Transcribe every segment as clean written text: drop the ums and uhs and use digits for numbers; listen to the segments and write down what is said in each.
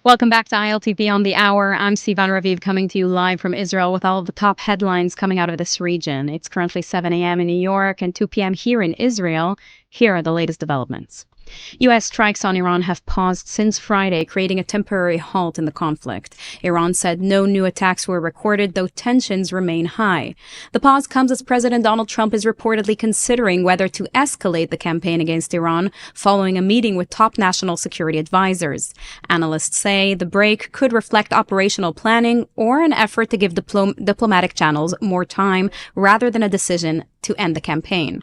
Welcome back to ILTV on the Hour. I'm Sivan Raviv coming to you live from Israel with all of the top headlines coming out of this region. It's currently 7 a.m. in New York and 2 p.m. here in Israel. Here are the latest developments. U.S. strikes on Iran have paused since Friday, creating a temporary halt in the conflict. Iran said no new attacks were recorded, though tensions remain high. The pause comes as President Donald Trump is reportedly considering whether to escalate the campaign against Iran following a meeting with top national security advisors. Analysts say the break could reflect operational planning or an effort to give diplomatic channels more time rather than a decision to end the campaign.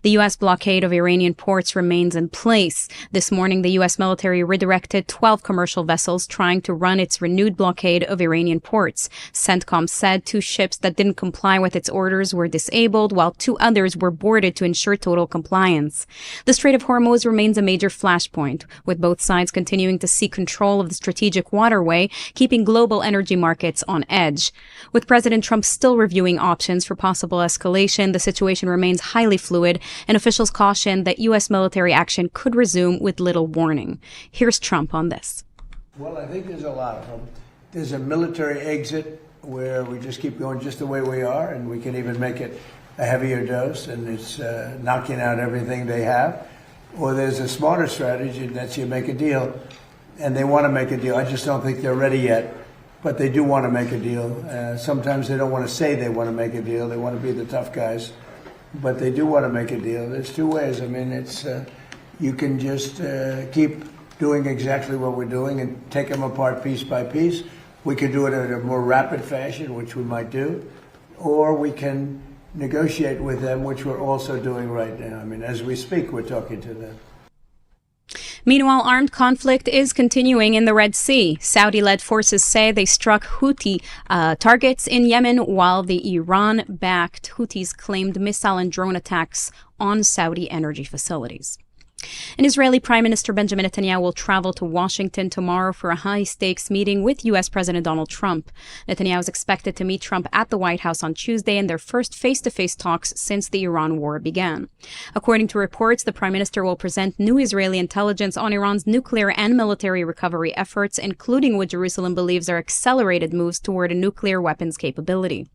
The U.S. blockade of Iranian ports remains in place. This morning, the U.S. military redirected 12 commercial vessels trying to run its renewed blockade of Iranian ports. CENTCOM said 2 ships that didn't comply with its orders were disabled, while 2 others were boarded to ensure total compliance. The Strait of Hormuz remains a major flashpoint, with both sides continuing to seek control of the strategic waterway, keeping global energy markets on edge. With President Trump still reviewing options for possible escalation, the situation remains highly fluid, and officials caution that U.S. military action could resume with little warning. Here's Trump on this. Well, I think there's a lot of them. There's a military exit where we just keep going just the way we are, and we can even make it a heavier dose, and it's knocking out everything they have. Or there's a smarter strategy, and that's you make a deal, and they want to make a deal. I just don't think they're ready yet, but they do want to make a deal. Sometimes they don't want to say they want to make a deal. They want to be the tough guys, but they do want to make a deal. There's 2 ways. I mean, it's you can just keep doing exactly what we're doing and take them apart piece by piece. We could do it in a more rapid fashion, which we might do, or we can negotiate with them, which we're also doing right now. I mean, as we speak, we're talking to them. Meanwhile, armed conflict is continuing in the Red Sea. Saudi-led forces say they struck Houthi targets in Yemen, while the Iran-backed Houthis claimed missile and drone attacks on Saudi energy facilities. An Israeli Prime Minister Benjamin Netanyahu will travel to Washington tomorrow for a high-stakes meeting with U.S. President Donald Trump. Netanyahu is expected to meet Trump at the White House on Tuesday in their first face-to-face talks since the Iran war began. According to reports, the Prime Minister will present new Israeli intelligence on Iran's nuclear and military recovery efforts, including what Jerusalem believes are accelerated moves toward a nuclear weapons capability.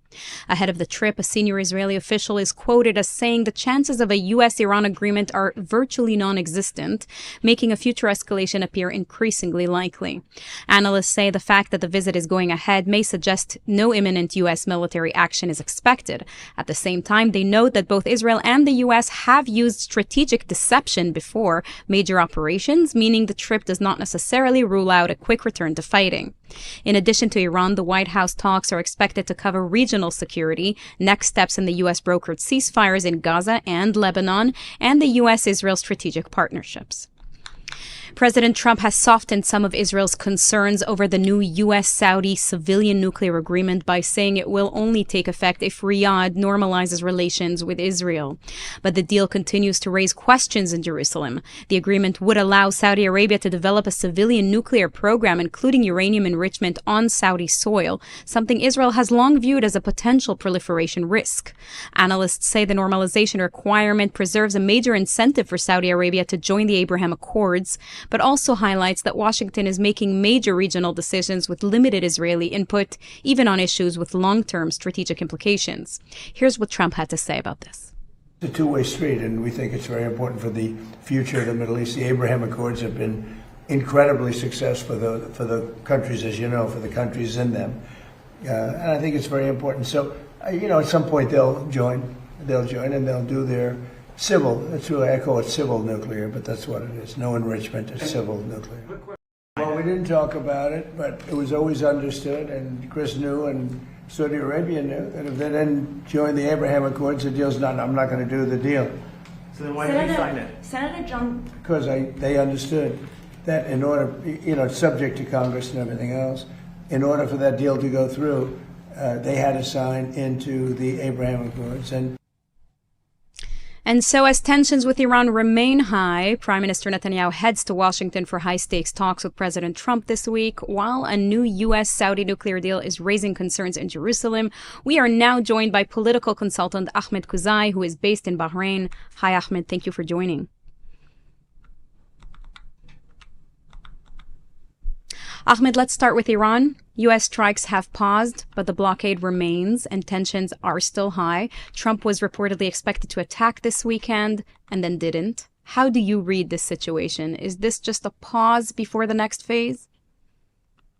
Ahead of the trip, a senior Israeli official is quoted as saying the chances of a U.S.-Iran agreement are virtually non-existent, making a future escalation appear increasingly likely. Analysts say the fact that the visit is going ahead may suggest no imminent U.S. military action is expected. At the same time, they note that both Israel and the U.S. have used strategic deception before major operations, meaning the trip does not necessarily rule out a quick return to fighting. In addition to Iran, the White House talks are expected to cover regional security, next steps in the U.S.-brokered ceasefires in Gaza and Lebanon, and the U.S.-Israel strategic partnerships. President Trump has softened some of Israel's concerns over the new U.S.-Saudi civilian nuclear agreement by saying it will only take effect if Riyadh normalizes relations with Israel. But the deal continues to raise questions in Jerusalem. The agreement would allow Saudi Arabia to develop a civilian nuclear program, including uranium enrichment on Saudi soil, something Israel has long viewed as a potential proliferation risk. Analysts say the normalization requirement preserves a major incentive for Saudi Arabia to join the Abraham Accords, but also highlights that Washington is making major regional decisions with limited Israeli input, even on issues with long-term strategic implications. Here's what Trump had to say about this. It's a two-way street, and we think it's very important for the future of the Middle East. The Abraham Accords have been incredibly successful for the countries, as you know, for the countries in them. And I think it's very important. So, at some point they'll join and they'll do their civil, that's why I call it civil nuclear, but that's what it is. No enrichment, it's civil nuclear. Well, we didn't talk about it, but it was always understood, and Chris knew, and Saudi Arabia knew, that if they didn't join the Abraham Accords, the deal's not, I'm not going to do the deal. So then why did you sign it? Senator John... Because they understood that in order, subject to Congress and everything else, in order for that deal to go through, they had to sign into the Abraham Accords. And so as tensions with Iran remain high, Prime Minister Netanyahu heads to Washington for high-stakes talks with President Trump this week, while a new U.S.-Saudi nuclear deal is raising concerns in Jerusalem. We are now joined by political consultant Ahmed Kuzai, who is based in Bahrain. Hi, Ahmed. Thank you for joining. Ahmed, let's start with Iran. U.S. strikes have paused, but the blockade remains and tensions are still high. Trump was reportedly expected to attack this weekend and then didn't. How do you read this situation? Is this just a pause before the next phase?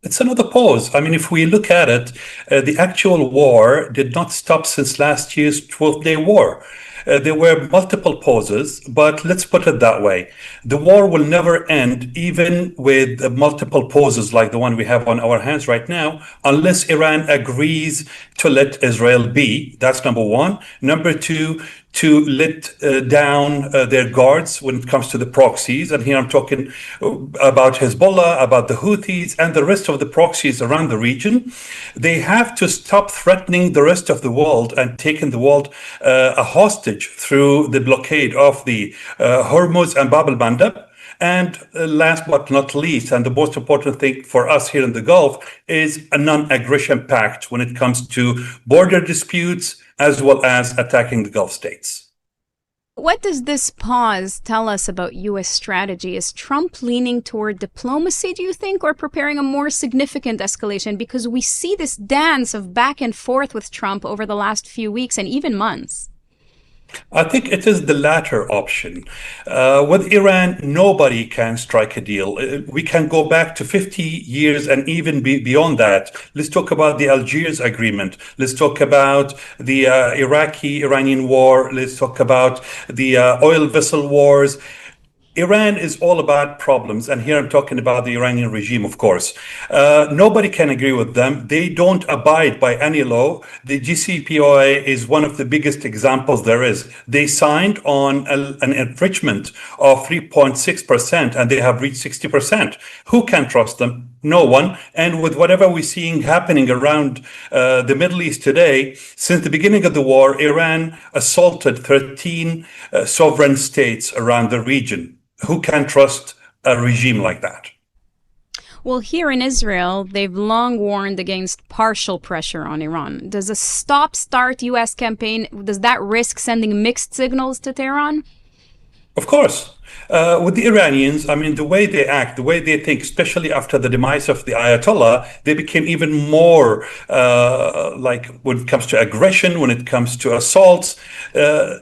It's another pause. I mean, if we look at it, the actual war did not stop since last year's 12-day war. There were multiple pauses, but let's put it that way. The war will never end, even with multiple pauses like the one we have on our hands right now, unless Iran agrees to let Israel be. That's number one. Number two, to let down their guards when it comes to the proxies. And here I'm talking about Hezbollah, about the Houthis, and the rest of the proxies around the region. They have to stop threatening the rest of the world and taking the world a hostage through the blockade of the Hormuz and Bab el-Mandeb. And last but not least, and the most important thing for us here in the Gulf, is a non-aggression pact when it comes to border disputes as well as attacking the Gulf states. What does this pause tell us about U.S. strategy? Is Trump leaning toward diplomacy, do you think, or preparing a more significant escalation? Because we see this dance of back and forth with Trump over the last few weeks and even months. I think it is the latter option. With Iran, nobody can strike a deal. We can go back to 50 years and even beyond that. Let's talk about the Algiers agreement. Let's talk about the Iraqi-Iranian war. Let's talk about the oil vessel wars. Iran is all about problems, and here I'm talking about the Iranian regime, of course. Nobody can agree with them. They don't abide by any law. The JCPOA is one of the biggest examples there is. They signed on an enrichment of 3.6%, and they have reached 60%. Who can trust them? No one. And with whatever we're seeing happening around the Middle East today, since the beginning of the war, Iran assaulted 13 sovereign states around the region. Who can trust a regime like that? Well, here in Israel, they've long warned against partial pressure on Iran. Does a stop-start U.S. campaign, does that risk sending mixed signals to Tehran? Of course. With the Iranians, I mean, the way they act, the way they think, especially after the demise of the Ayatollah, they became even more like when it comes to aggression, when it comes to assaults.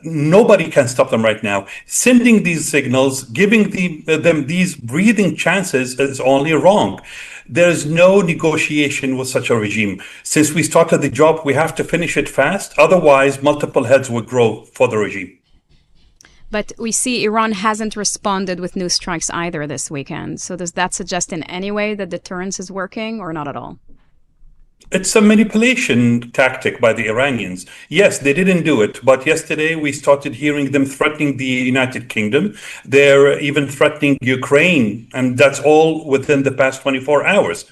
Nobody can stop them right now. Sending these signals, giving them these breathing chances is only wrong. There is no negotiation with such a regime. Since we started the job, we have to finish it fast. Otherwise, multiple heads will grow for the regime. But we see Iran hasn't responded with new strikes either this weekend. So does that suggest in any way that deterrence is working or not at all? It's a manipulation tactic by the Iranians. Yes, they didn't do it, but yesterday we started hearing them threatening the United Kingdom. They're even threatening Ukraine, and that's all within the past 24 hours.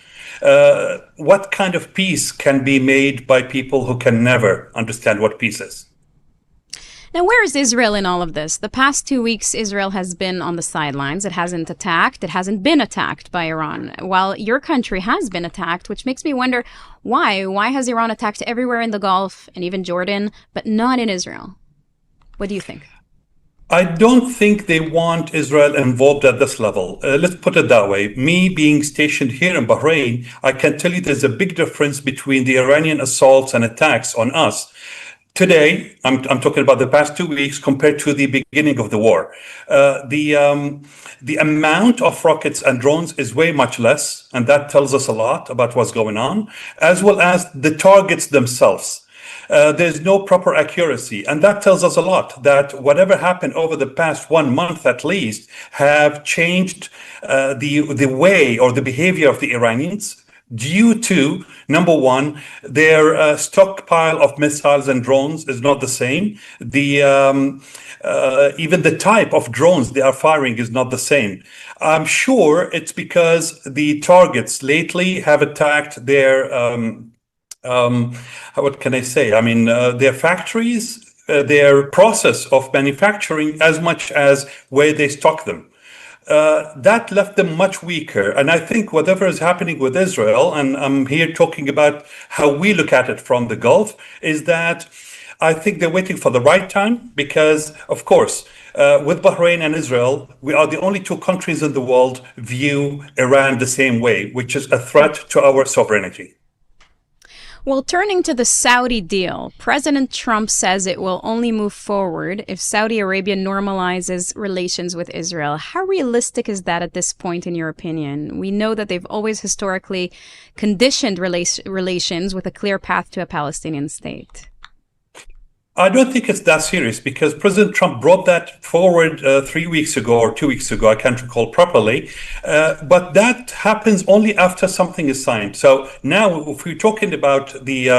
What kind of peace can be made by people who can never understand what peace is? Now, where is Israel in all of this? The past 2 weeks, Israel has been on the sidelines. It hasn't attacked. It hasn't been attacked by Iran, while your country has been attacked, which makes me wonder why. Why has Iran attacked everywhere in the Gulf and even Jordan, but not in Israel? What do you think? I don't think they want Israel involved at this level. Let's put it that way. Me being stationed here in Bahrain, I can tell you there's a big difference between the Iranian assaults and attacks on us. Today, I'm talking about the past 2 weeks compared to the beginning of the war. The amount of rockets and drones is way much less, and that tells us a lot about what's going on, as well as the targets themselves. There's no proper accuracy, and that tells us a lot that whatever happened over the past 1 month at least have changed the way or the behavior of the Iranians, due to, number one, their stockpile of missiles and drones is not the same. Even the type of drones they are firing is not the same. I'm sure it's because the targets lately have attacked their, what can I say? I mean, their factories, their process of manufacturing as much as where they stock them. That left them much weaker. And I think whatever is happening with Israel, and I'm here talking about how we look at it from the Gulf, is that I think they're waiting for the right time because, of course, with Bahrain and Israel, we are the only two countries in the world view Iran the same way, which is a threat to our sovereignty. Well, turning to the Saudi deal, President Trump says it will only move forward if Saudi Arabia normalizes relations with Israel. How realistic is that at this point, in your opinion? We know that they've always historically conditioned relations with a clear path to a Palestinian state. I don't think it's that serious because President Trump brought that forward 3 weeks ago or 2 weeks ago. I can't recall properly. But that happens only after something is signed. So now, if we're talking about the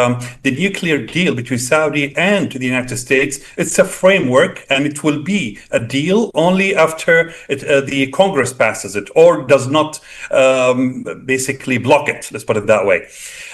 nuclear deal between Saudi and the United States, it's a framework and it will be a deal only after the Congress passes it or does not basically block it. Let's put it that way.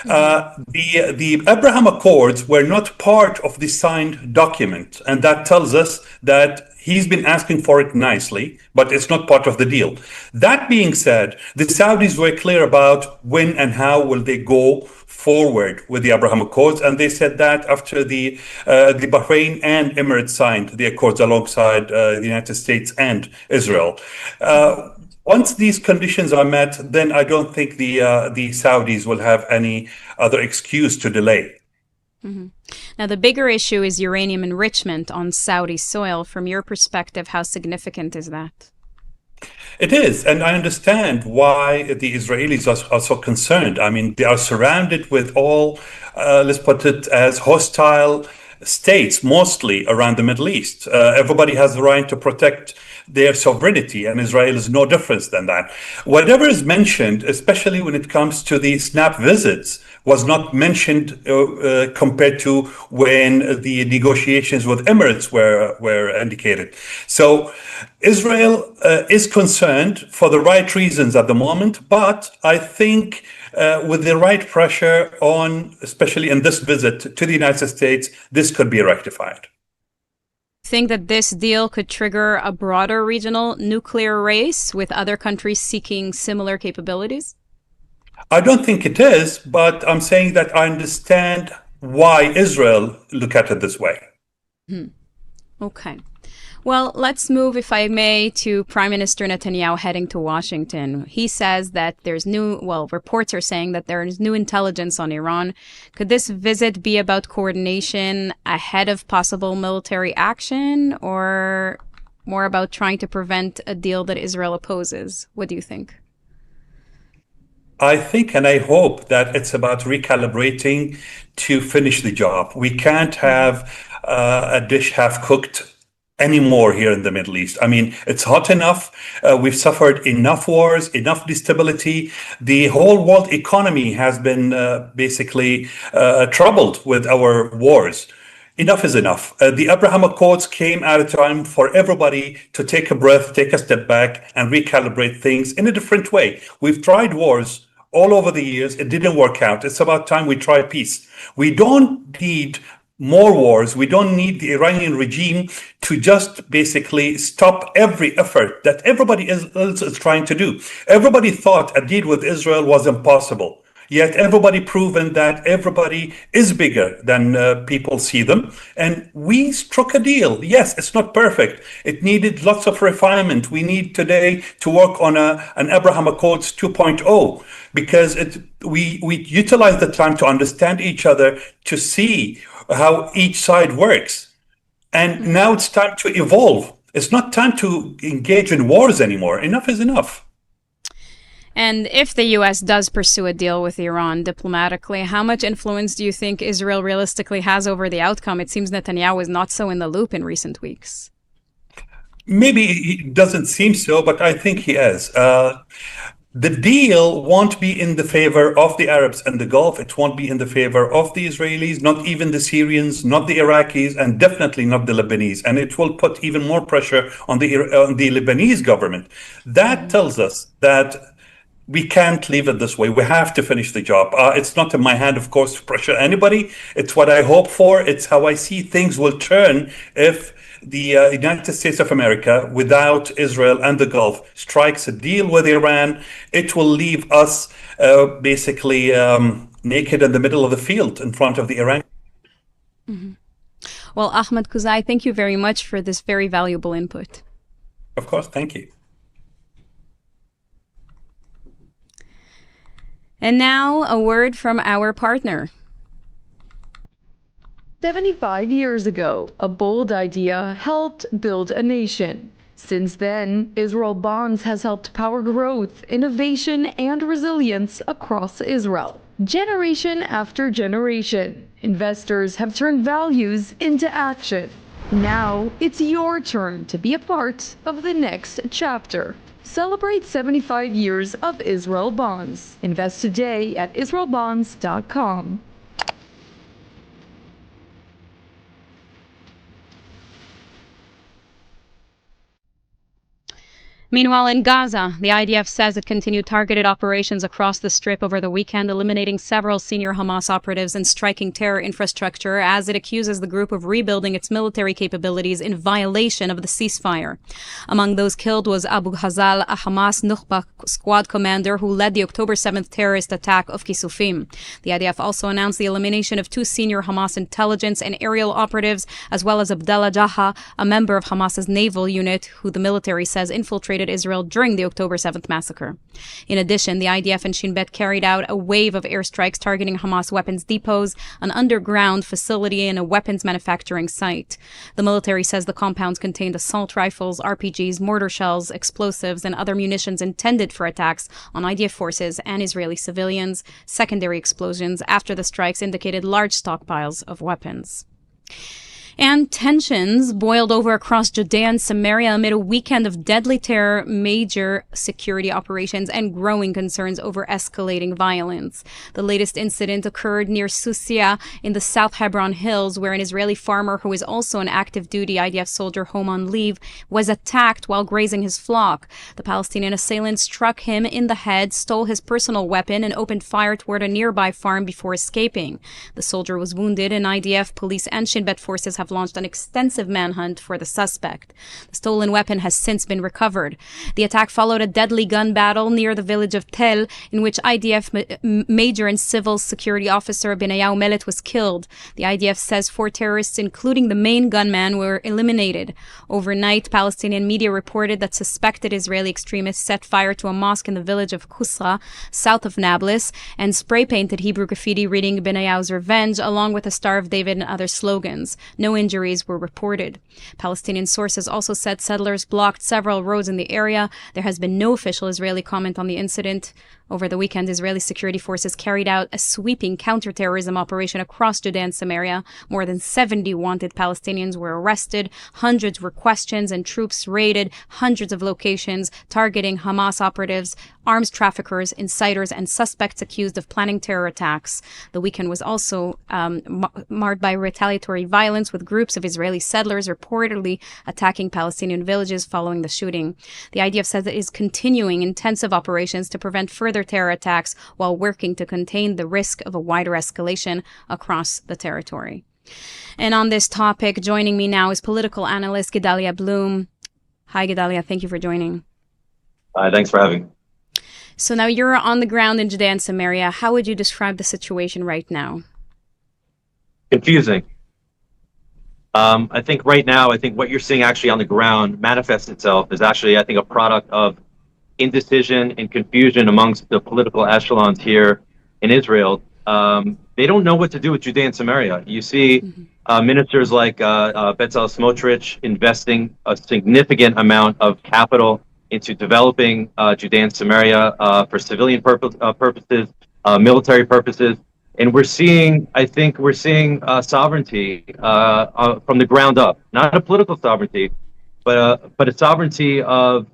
The Abraham Accords were not part of the signed document, and that tells us that he's been asking for it nicely, but it's not part of the deal. That being said, the Saudis were clear about when and how will they go forward with the Abraham Accords, and they said that after the Bahrain and Emirates signed the accords alongside the United States and Israel. Once these conditions are met, then I don't think the Saudis will have any other excuse to delay. Mm-hmm. Now, the bigger issue is uranium enrichment on Saudi soil. From your perspective, how significant is that? It is, and I understand why the Israelis are so concerned. I mean, they are surrounded with all, let's put it as hostile states, mostly around the Middle East. Everybody has the right to protect their sovereignty, and Israel is no different than that. Whatever is mentioned, especially when it comes to the snap visits, was not mentioned compared to when the negotiations with Emirates were indicated. So Israel is concerned for the right reasons at the moment, but I think with the right pressure on, especially in this visit to the United States, this could be rectified. Think that this deal could trigger a broader regional nuclear race with other countries seeking similar capabilities? I don't think it is, but I'm saying that I understand why Israel look at it this way. Okay. Well, let's move, if I may, to Prime Minister Netanyahu heading to Washington. He says that reports are saying that there is new intelligence on Iran. Could this visit be about coordination ahead of possible military action, or more about trying to prevent a deal that Israel opposes? What do you think? I think and I hope that it's about recalibrating to finish the job. We can't have a dish half cooked anymore here in the Middle East. I mean, it's hot enough. We've suffered enough wars, enough instability. The whole world economy has been basically troubled with our wars. Enough is enough. The Abraham Accords came at a time for everybody to take a breath, take a step back, and recalibrate things in a different way. We've tried wars all over the years. It didn't work out. It's about time we try peace. We don't need more wars. We don't need the Iranian regime to just basically stop every effort that everybody else is trying to do. Everybody thought a deal with Israel was impossible. Yet everybody proven that everybody is bigger than people see them. And we struck a deal. Yes, it's not perfect. It needed lots of refinement. We need today to work on an Abraham Accords 2.0 because we utilize the time to understand each other, to see how each side works. And now it's time to evolve. It's not time to engage in wars anymore. Enough is enough. And if the U.S. does pursue a deal with Iran diplomatically, how much influence do you think Israel realistically has over the outcome? It seems Netanyahu is not so in the loop in recent weeks. Maybe it doesn't seem so, but I think he is. The deal won't be in the favor of the Arabs and the Gulf. It won't be in the favor of the Israelis, not even the Syrians, not the Iraqis, and definitely not the Lebanese. And it will put even more pressure on the Lebanese government. That tells us that we can't leave it this way. We have to finish the job. It's not in my hand, of course, to pressure anybody. It's what I hope for. It's how I see things will turn if the United States of America, without Israel and the Gulf, strikes a deal with Iran. It will leave us basically naked in the middle of the field in front of the Iranians. Mm-hmm. Well, Ahmed Kuzai, thank you very much for this very valuable input. Of course, thank you. And now a word from our partner. 75 years ago, a bold idea helped build a nation. Since then, Israel Bonds has helped power growth, innovation, and resilience across Israel. Generation after generation, investors have turned values into action. Now, it's your turn to be a part of the next chapter. Celebrate 75 years of Israel Bonds. Invest today at israelbonds.com. Meanwhile, in Gaza, the IDF says it continued targeted operations across the Strip over the weekend, eliminating several senior Hamas operatives and striking terror infrastructure as it accuses the group of rebuilding its military capabilities in violation of the ceasefire. Among those killed was Abu Ghazal, a Hamas Nukhba squad commander who led the October 7th terrorist attack of Kisufim. The IDF also announced the elimination of 2 senior Hamas intelligence and aerial operatives, as well as Abdallah Jaha, a member of Hamas's naval unit, who the military says infiltrated Israel during the October 7th massacre. In addition, the IDF and Shin Bet carried out a wave of airstrikes targeting Hamas weapons depots, an underground facility, and a weapons manufacturing site. The military says the compounds contained assault rifles, RPGs, mortar shells, explosives, and other munitions intended for attacks on IDF forces and Israeli civilians. Secondary explosions after the strikes indicated large stockpiles of weapons. And tensions boiled over across Judea and Samaria amid a weekend of deadly terror, major security operations, and growing concerns over escalating violence. The latest incident occurred near Susia in the South Hebron Hills, where an Israeli farmer who is also an active duty IDF soldier home on leave was attacked while grazing his flock. The Palestinian assailant struck him in the head, stole his personal weapon, and opened fire toward a nearby farm before escaping. The soldier was wounded, and IDF, police, and Shin Bet forces have launched an extensive manhunt for the suspect. The stolen weapon has since been recovered. The attack followed a deadly gun battle near the village of Tel, in which IDF major and civil security officer Benayahu Melet was killed. The IDF says 4 terrorists, including the main gunman, were eliminated. Overnight, Palestinian media reported that suspected Israeli extremists set fire to a mosque in the village of Kusra, south of Nablus, and spray-painted Hebrew graffiti reading Benayahu's revenge, along with the Star of David and other slogans. No injuries were reported. Palestinian sources also said settlers blocked several roads in the area. There has been no official Israeli comment on the incident. Over the weekend, Israeli security forces carried out a sweeping counterterrorism operation across Judea and Samaria. More than 70 wanted Palestinians were arrested, hundreds were questioned, and troops raided hundreds of locations, targeting Hamas operatives, arms traffickers, inciters, and suspects accused of planning terror attacks. The weekend was also marred by retaliatory violence, with groups of Israeli settlers reportedly attacking Palestinian villages following the shooting. The IDF says it is continuing intensive operations to prevent further terror attacks while working to contain the risk of a wider escalation across the territory. And on this topic, joining me now is political analyst Gedalia Bloom. Hi, Gedalia. Thank you for joining. Hi, thanks for having me. So now you're on the ground in Judea and Samaria. How would you describe the situation right now? Confusing. I think right now, what you're seeing actually on the ground manifests itself as actually, a product of indecision and confusion amongst the political echelons here in Israel. They don't know what to do with Judea and Samaria. You see ministers like Bezalel Smotrich investing a significant amount of capital into developing Judea and Samaria for civilian purposes, military purposes. And we're seeing sovereignty from the ground up, not a political sovereignty, but a sovereignty of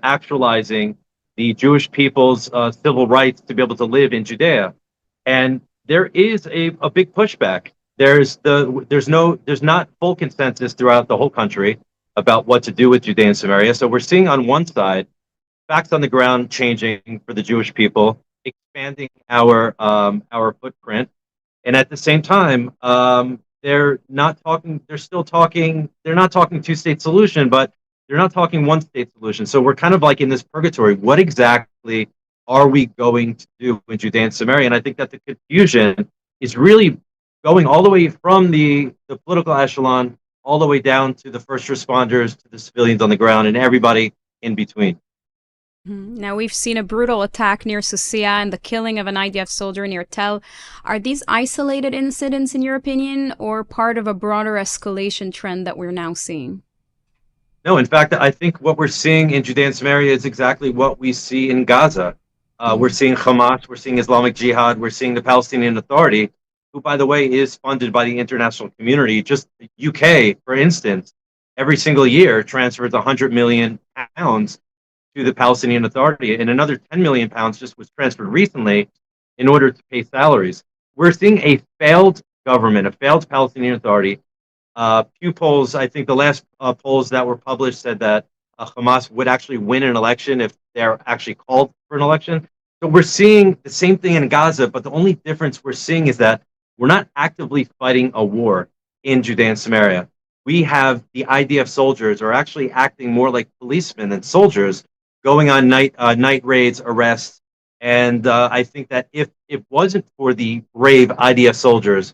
actualizing the Jewish people's civil rights to be able to live in Judea. And there is a big pushback. There's not full consensus throughout the whole country about what to do with Judea and Samaria. So we're seeing on one side facts on the ground changing for the Jewish people, expanding our footprint, and at the same time, they're not talking 2-state solution, but they're not talking 1-state solution. So we're kind of like in this purgatory. What exactly are we going to do in Judea and Samaria? And I think that the confusion is really going all the way from the political echelon all the way down to the first responders, to the civilians on the ground, and everybody in between. Now, we've seen a brutal attack near Susia and the killing of an IDF soldier near Tel. Are these isolated incidents, in your opinion, or part of a broader escalation trend that we're now seeing? No, in fact, I think what we're seeing in Judea and Samaria is exactly what we see in Gaza. We're seeing Hamas, we're seeing Islamic Jihad, we're seeing the Palestinian Authority, who, by the way, is funded by the international community. Just the UK, for instance, every single year transfers 100 million pounds to the Palestinian Authority, and another 10 million pounds just was transferred recently in order to pay salaries. We're seeing a failed government, a failed Palestinian Authority. Pew polls, I think the last polls that were published said that Hamas would actually win an election if they're actually called for an election. So we're seeing the same thing in Gaza, but the only difference we're seeing is that we're not actively fighting a war in Judea and Samaria. We have the IDF soldiers are actually acting more like policemen than soldiers, going on night raids, arrests. And I think that if it wasn't for the brave IDF soldiers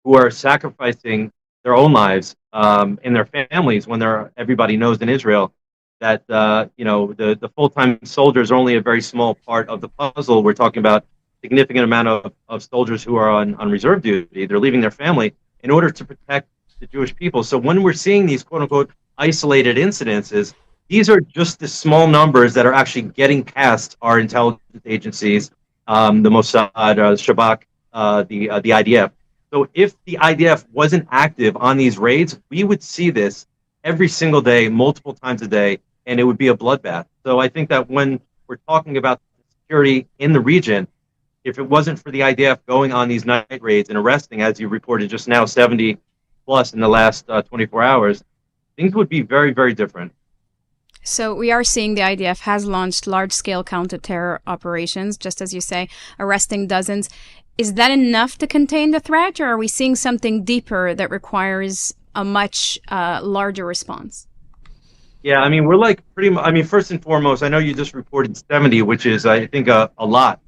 who are sacrificing their own lives and their families when everybody knows in Israel that the full-time soldiers are only a very small part of the puzzle. We're talking about significant amount of soldiers who are on reserve duty. They're leaving their family in order to protect the Jewish people. So when we're seeing these quote-unquote isolated incidences, these are just the small numbers that are actually getting past our intelligence agencies, the Mossad, Shabak, the IDF. So if the IDF wasn't active on these raids, we would see this every single day, multiple times a day, and it would be a bloodbath. So I think that when we're talking about security in the region, if it wasn't for the IDF going on these night raids and arresting, as you reported just now, 70 plus in the last 24 hours, things would be very, very different. So we are seeing the IDF has launched large-scale counter-terror operations, just as you say, arresting dozens. Is that enough to contain the threat, or are we seeing something deeper that requires a much larger response? Yeah, I mean, we're like pretty much, I mean, first and foremost, I know you just reported 70, which is, I think, a lot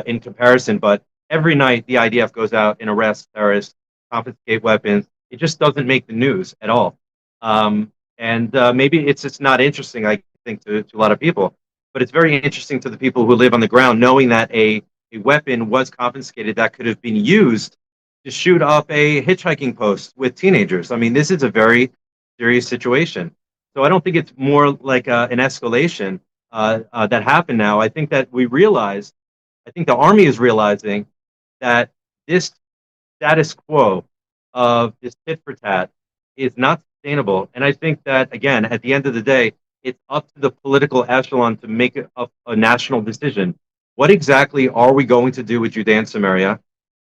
in comparison, but every night the IDF goes out and arrests terrorists, confiscate weapons. It just doesn't make the news at all. And maybe it's just not interesting, I think, to a lot of people. But it's very interesting to the people who live on the ground, knowing that a weapon was confiscated that could have been used to shoot up a hitchhiking post with teenagers. I mean, this is a very serious situation. So I don't think it's more like an escalation that happened now. I think that I think the army is realizing that this status quo of this tit for tat is not sustainable. And I think that, again, at the end of the day, it's up to the political echelon to make a national decision. What exactly are we going to do with Judea and Samaria?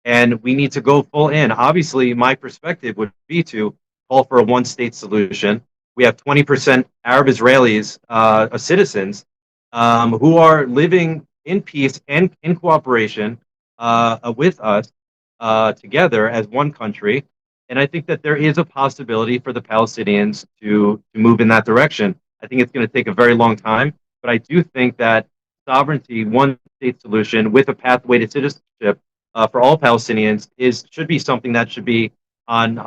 And we need to go full in. Obviously, my perspective would be to call for a one-state solution. We have 20% Arab Israelis, citizens, who are living in peace and in cooperation with us together as one country. And I think that there is a possibility for the Palestinians to move in that direction. I think it's going to take a very long time, but I do think that sovereignty, one state solution with a pathway to citizenship for all Palestinians should be something that should be on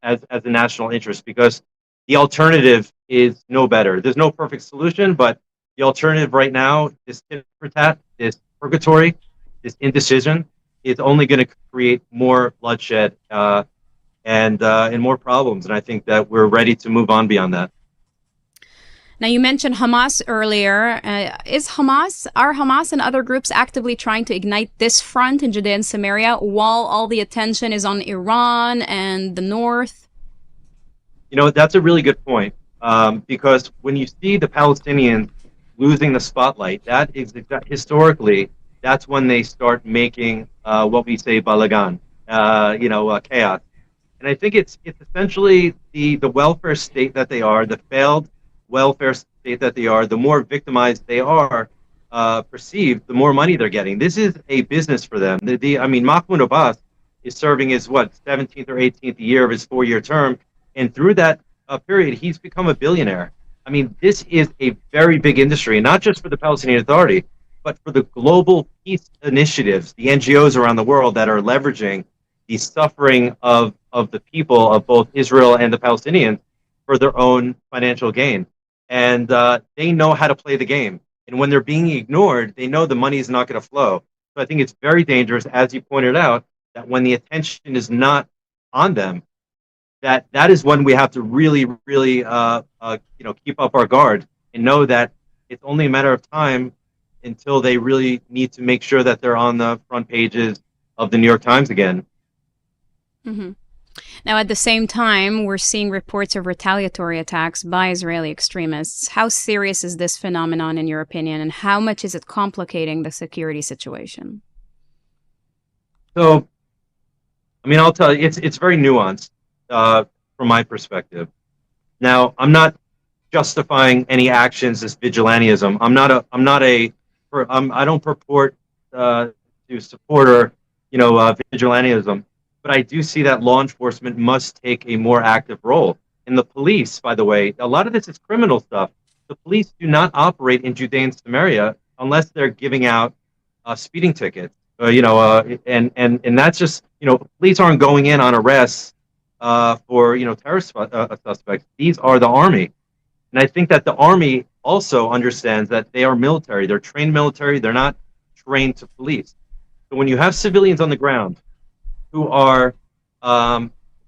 as a national interest, because the alternative is no better. There's no perfect solution, but the alternative right now, this tit for tat, this purgatory, this indecision, is only going to create more bloodshed and more problems. And I think that we're ready to move on beyond that. Now, you mentioned Hamas earlier. Are Hamas and other groups actively trying to ignite this front in Judea and Samaria while all the attention is on Iran and the north? You know, that's a really good point, because when you see the Palestinians losing the spotlight, that is historically, that's when they start making what we say balagan, chaos. And I think it's essentially the welfare state that they are, the failed welfare state that they are, the more victimized they are perceived, the more money they're getting. This is a business for them. Mahmoud Abbas is serving his 17th or 18th year of his 4-year term, and through that period, he's become a billionaire. I mean, this is a very big industry, not just for the Palestinian Authority, but for the global peace initiatives, the NGOs around the world that are leveraging the suffering of the people of both Israel and the Palestinians for their own financial gain. And they know how to play the game. And when they're being ignored, they know the money is not going to flow. So I think it's very dangerous, as you pointed out, that when the attention is not on them, that is when we have to really, really, keep up our guard and know that it's only a matter of time until they really need to make sure that they're on the front pages of the New York Times again. Mm-hmm. Now, at the same time, we're seeing reports of retaliatory attacks by Israeli extremists. How serious is this phenomenon, in your opinion, and how much is it complicating the security situation? So, I mean, I'll tell you, it's very nuanced from my perspective. Now, I'm not justifying any actions as vigilantism. I don't purport to support or vigilantism. But I do see that law enforcement must take a more active role. And the police, by the way, a lot of this is criminal stuff. The police do not operate in Judea and Samaria unless they're giving out speeding tickets. And that's just, police aren't going in on arrests for terrorist suspects. These are the army, and I think that the army also understands that they are military. They're trained military. They're not trained to police. So when you have civilians on the ground who are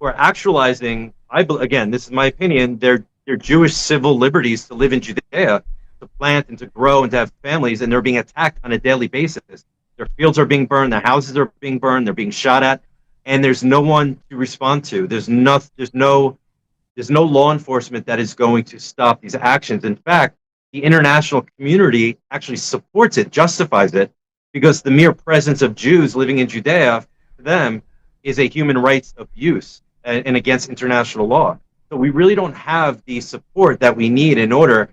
actualizing, again, this is my opinion, their Jewish civil liberties to live in Judea, to plant and to grow and to have families, and they're being attacked on a daily basis. Their fields are being burned, their houses are being burned, they're being shot at, and there's no one to respond to. There's no law enforcement that is going to stop these actions. In fact, the international community actually supports it, justifies it, because the mere presence of Jews living in Judea, for them, is a human rights abuse and against international law. So we really don't have the support that we need in order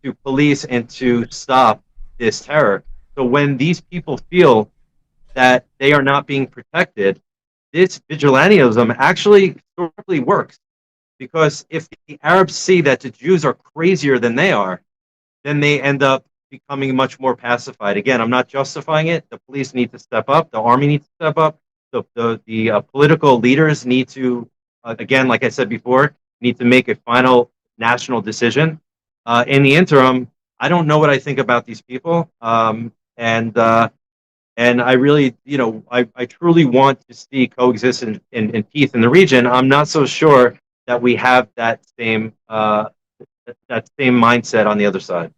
to police and to stop this terror. So when these people feel that they are not being protected, this vigilantism actually historically works. Because if the Arabs see that the Jews are crazier than they are, then they end up becoming much more pacified. Again, I'm not justifying it. The police need to step up. The army needs to step up. The political leaders need to, again, like I said before, need to make a final national decision. In the interim, I don't know what I think about these people, and I really, I truly want to see coexistence in peace in the region. I'm not so sure that we have that same mindset on the other side.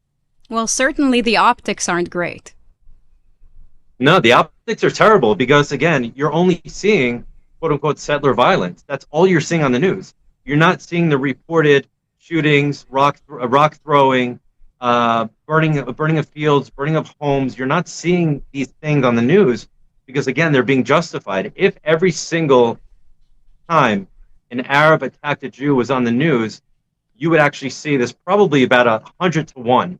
Well, certainly the optics aren't great. No, the optics are terrible because, again, you're only seeing quote-unquote settler violence. That's all you're seeing on the news. You're not seeing the reported shootings, rock throwing, burning of fields, burning of homes. You're not seeing these things on the news because, again, they're being justified. If every single time an Arab attacked a Jew was on the news, you would actually see this probably about 100 to 1.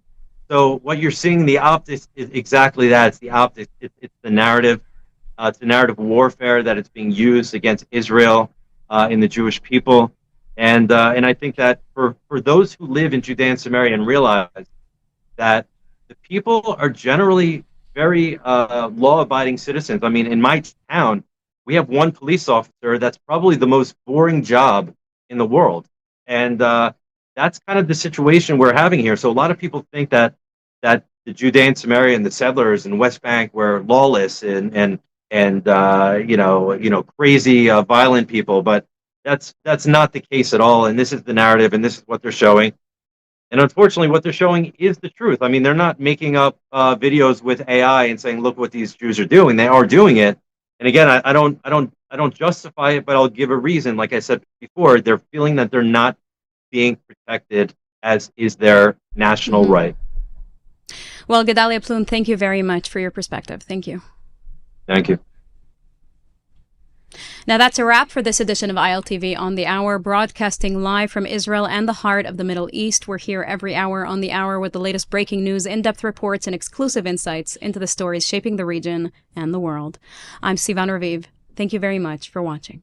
So what you're seeing, the optics is exactly that. It's the optics. It's the narrative. It's the narrative warfare that is being used against Israel and the Jewish people. And I think that for those who live in Judea and Samaria and realize that the people are generally very law-abiding citizens. I mean, in my town, we have one police officer that's probably the most boring job in the world. And that's kind of the situation we're having here. So a lot of people think that the Judea and Samaria and the settlers in West Bank were lawless and crazy violent people, but that's not the case at all. And this is the narrative, and this is what they're showing. And unfortunately, what they're showing is the truth. I mean, they're not making up videos with AI and saying, "Look what these Jews are doing." They are doing it. And again, I don't justify it, but I'll give a reason. Like I said before, they're feeling that they're not being protected as is their national right. Well, Gedalia Plum, thank you very much for your perspective. Thank you. Thank you. Now that's a wrap for this edition of ILTV on the Hour, broadcasting live from Israel and the heart of the Middle East. We're here every hour on the Hour with the latest breaking news, in-depth reports, and exclusive insights into the stories shaping the region and the world. I'm Sivan Raviv. Thank you very much for watching.